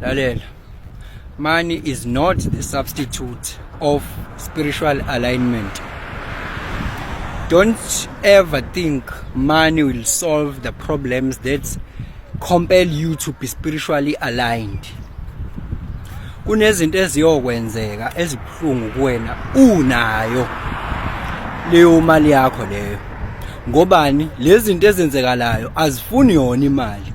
Lalela, money is not the substitute of spiritual alignment. Don't ever think money will solve the problems that compel you to be spiritually aligned. Kunezinto eziyokwenzeka ezibuhlungu kuwena unayo leyo mali yakho leyo. Ngobani? Lezi zinto ezenzekalayo azifuni yona imali.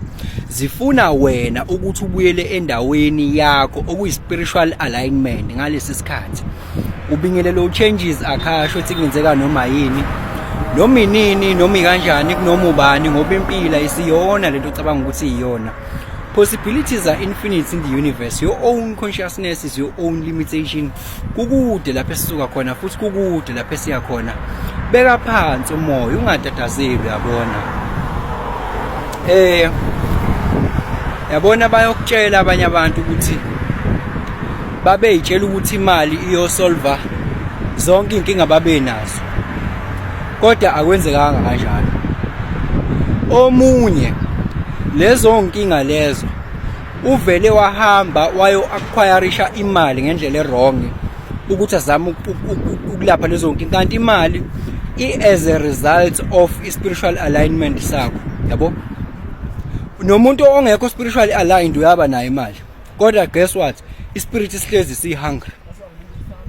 Zifuna wena ukuthi ubuyele endaweni yakho okuyi spiritual alignment ngalesi sikhathi. Ubingelelo changes akhasho ukuthi kungenzeka noma yini, noma inini, noma kanjani, kunoma ubani ngoba impilo isiyona lento ocabanga ukuthi iyona. Possibilities are infinite in the universe. Your own consciousness is your own limitation. Kukude lapho esisuka khona futhi kukude lapho esiya khona. Beka phansi umoya ungatatazeli yabona. Yabona bayokutshela abanye abantu ukuthi babeyitshela ukuthi imali iyosolva zonke inkinga babenazo. Kodwa akwenzekanga kanjalo. Omunye lezo nkinga lezo uvele wahamba wayo acquireisha imali ngendlela errong ukuthi azame ukulapha lezo nkinga, kanti imali as a result of spiritual alignment sakho, yabo. Nomuntu ongekho spiritually aligned uyaba nayo imali, kodwa guess what, ispirit isihlezi sihungry,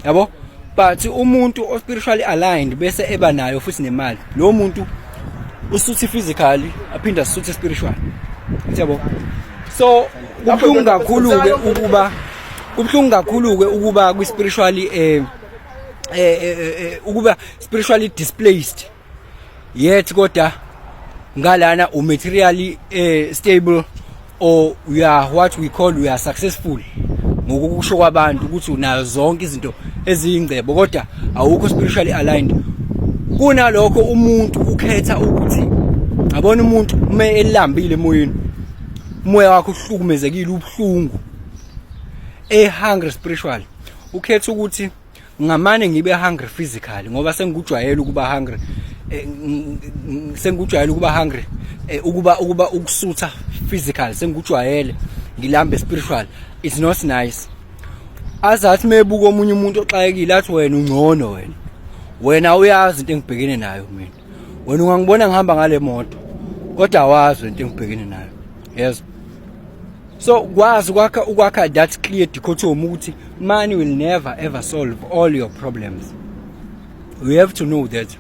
yabo. But umuntu o spiritually aligned bese eba nayo futhi nemali, lo muntu usuthi physically aphinda suthi spiritual, yabo. So kubhlungu kakhulu ke ukuba ku spiritually ukuba spiritually displaced, yet kodwa ngalana u materially stable, or we are what we call we are successful ngokusho kwabantu ukuthi unayo zonke izinto eziyingcebo kodwa awukho spiritually aligned. Kunalokho umuntu ukhetha ukuthi abona umuntu uma elambile emoyeni, umoya wakhe uhlukumezekile ubhlungu, hungry spiritual, ukhetha ukuthi ngamane ngibe hungry physically ngoba sengikujwayele ukuba hungry, ukuba ukusutha physical sengikujwayele, ngilambe spiritual. It's not nice. Azathi mebuka omunye umuntu oxakekile athi wena ungcono, wena uyazi into engibhekene nayo mina, wena ungangibona ngihamba ngale moto kodwa awazi into engibhekene nayo. Yes. So kwazi ukwakha that clear dichotomy ukuthi money will never ever solve all your problems. We have to know that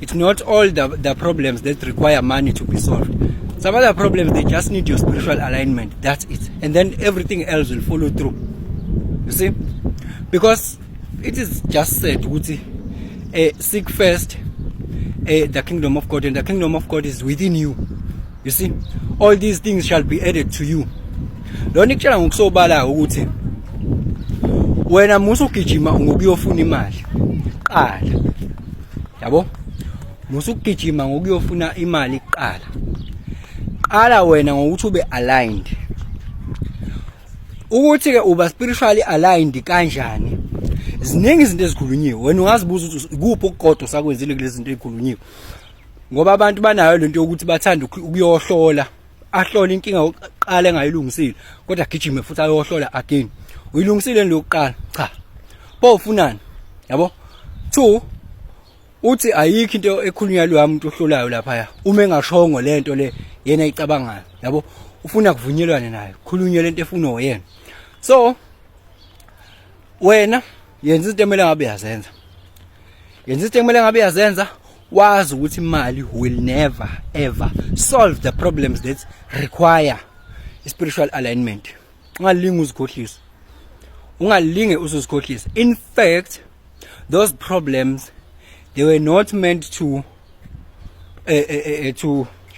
it's not all the problems that require money to be solved. Some other problems, they just need your spiritual alignment. That's it. And then everything else will follow through. You see? Because it is just said, seek first the kingdom of God, and the kingdom of God is within you. You see? All these things shall be added to you. Lo nikutshela ngokusobala ukuthi wena musugijima ngokuyofuna imali. Qala. Yabo? Musugijima ngokuyofuna imali qala. Qala wena ngokuthi ube aligned. Ukuthi ke uba spiritually aligned kanjani? Ziningi izinto ezikhulunyiwe. Wena ungazibuza ukuthi ikuphi okukodwa sakwenzile kulezi zinto ezikhulunyiwe. Ngoba abantu banayo lento yokuthi bathanda ukuyohlola, ahlola inkinga oqala engayilungisile, kodwa gijime futhi ayohlola again. Uyilungisile lokuqala? Cha. Bawufunani? Yabo? 2, uthi ayikho into ekhulunywa lo umuntu ohlolayo lapha. Uma engashongo lento le yena icabangayo, yabo, ufuna kuvunyelwane nayo, khulunywe lento efuna oyena. So wena yenza into emele ngabe yazenza. Yenza into emele ngabe yazenza, wazi ukuthi imali will never ever solve the problems that require spiritual alignment. Ungalingi uzikhohlisa. Ungalinge usuzikhohlisa. In fact, those problems, they were not meant to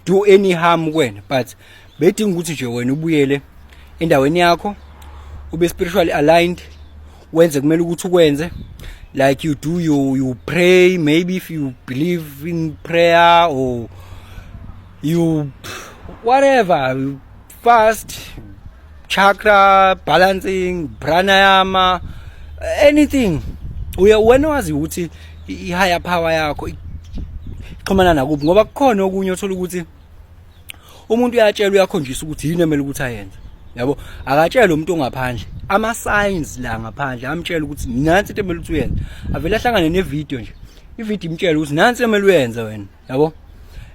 do any harm when, but bedinga ukuthi nje wena ubuyele endaweni yakho, ube spiritually aligned, wenze kumele ukuthi ukwenze, like you do, you pray, maybe if you believe in prayer, or you whatever, you fast, chakra balancing, pranayama, anything. Wena wazi ukuthi i-higher power yakho ixhumana nakubi, ngoba kukhona okunye othola ukuthi umuntu uyatshelwa uyakhonjiswa ukuthi yini emele ukuthi ayenze. yabo akatshela umuntu ongaphandle ama signs la ngaphandle amtshela ukuthi nansi into emele uyenze avela ahlangane nevideo nje ivideo imtshela ukuthi nansi emele uyenze wena yabo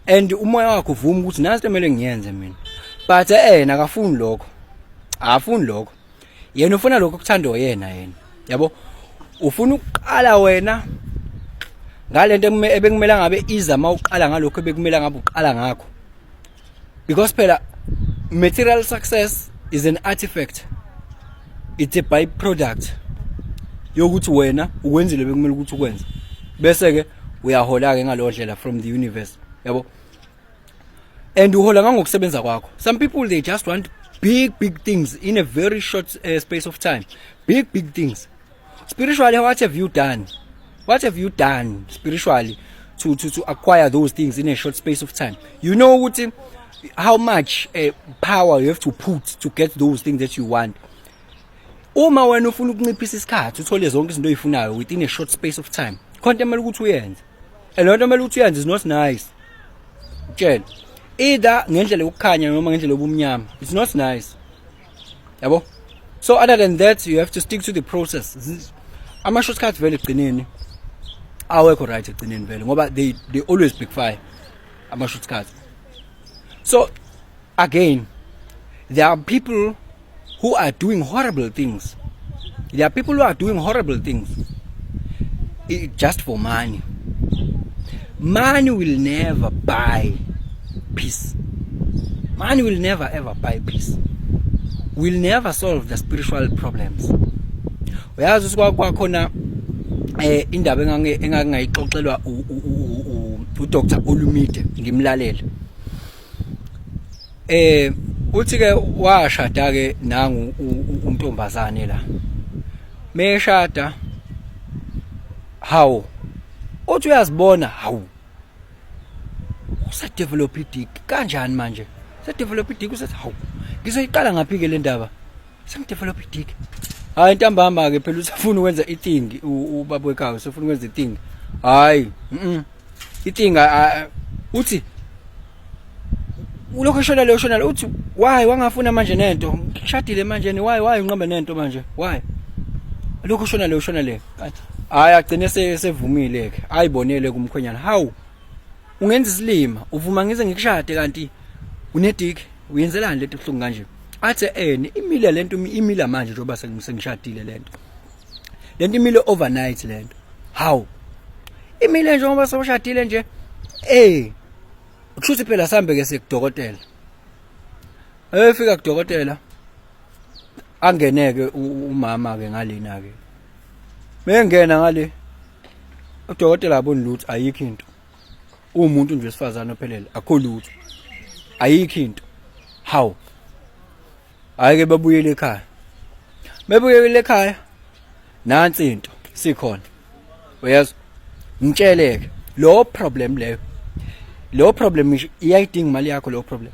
and umoya wakho uvuma ukuthi nansi emele ngiyenze mina but akafuni lokho afuni lokho yena ufuna lokho kuthandwa yena yabo ufuna ukuqala wena ngalento ebekumela ngabe iza mawuqala ngalokho ebekumela ngabe uqala ngakho because phela material success is an artifact, it's a byproduct yokuthi wena ukwenzile bekumele ukuthi ukwenze bese ke uyahola ke ngalo ndlela from the universe yabo and uhola ngokusebenza kwakho. Some people they just want big things in a very short space of time, big things. Spiritually, what have you done spiritually to acquire those things in a short space of time? You know what, how much power you have to put to get those things that you want. Uma wena ufuna ukunciphisa isikhathi uthole zonke izinto oyifunayo within a short space of time, konke emele ukuthi uyenze, and lo nto emele ukuthi uyenze is not nice. Tshela either ngendlela yokukhanya noma ngendlela yobumnyama, it's not nice yabo. So other than that you have to stick to the process. Ama shortcuts vele egcineni awekho right egcineni vele ngoba they always backfire ama shortcuts. So again, there are people who are doing horrible things. Just for money. Money will never buy peace. Money will never ever buy peace. Will never solve the spiritual problems. Uyazi kwakhona indaba engangayixoxelwa uDr Olumide ngimlalela. Uthi ke washada ke nangu untombazane la. Meshada how uthi uyazibona how usadevelop idick kanjani manje usadevelop idick usathi how ngizoyiqala ngaphi ke le ndaba sengidevelop idick. Hayi ntambama ke phela usafuna ukwenza iting ubaba wekhaya usafuna ukwenza iting. Hayi iting uthi ulokho shona uthi why wangafuna manje nento ngishadile manje why unqamba nento manje why lokho shona le hayi agcine sevumile ke ayibonele kumkhwenyana how ungenza isilima uvuma ngize ngikushade kanti unedick uyenzelani lento ebuhlungu kanje athi imile lento imila manje njengoba sengishadile lento imile overnight lento how imile njengoba sewushadile nje ukushuthi phela sambe ke sekudokotela efika kudokotela angeneke umama ke ngalena ke mengena ngale udokotela aboni lutho ayikho into umuntu nje wesifazana ophelele akho lutho ayikho into how ayike babuyele ekhaya nansi into sikhona uyazi ngitsheleke lo problem iyayidinga imali yakho. Lo problem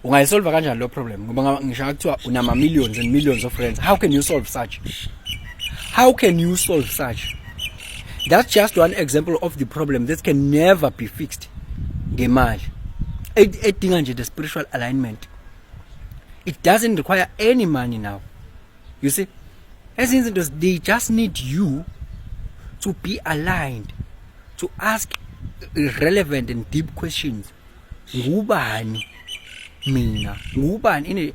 ungayisolve kanjani lo problem ngoba ngisho kuthiwa unama millions and millions of friends. How can you solve such? That's just one example of the problem that can never be fixed ngemali edinga nje the spiritual alignment. It doesn't require any money now, you see. Ezinye izinto they just need you to be aligned, to ask relevant and deep questions. Ngubani mina? Ngubani in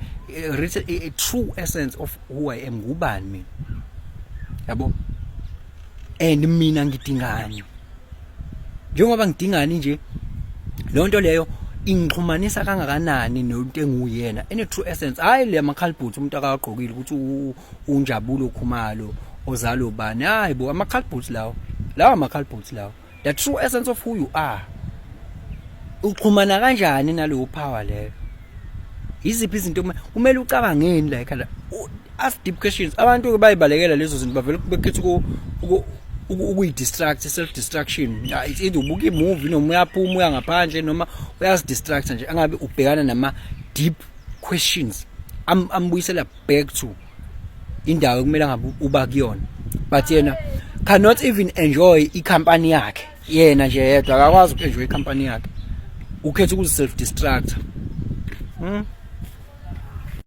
a true essence of who I am? Ngubani mina? Yabo? And mina ngidingani? Njengoba ngidingani nje, lo nto leyo ingixhumanisa kangakanani nento enguyena in a true essence. Hayi le makhalibhuthi umuntu akaqhokile ukuthi unjabulo khumalo ozalo bani. Hayi bo amakhalibhuthi lawo amakhalibhuthi lawo. The true essence of who you are. Uxhumana kanjani naleyo power leyo? Iziphi izinto kumele ucabangeni la ekhaya? Ask deep questions. Abantu bayibalekela lezo zinto bavela bekhetha ukuyidistract, self distraction. It's either ubuka imovie noma uyaphuma uya ngaphandle noma uyazidistract nje angabe ubhekana nama deep questions. Ambuyisela back to indawo kumele ngabe uba kuyona. But yena cannot even enjoy i-company yakhe. Yena nje yedwa akakwazi uku-enjoy i-company yakhe. Ukhetha ukuzi self distract.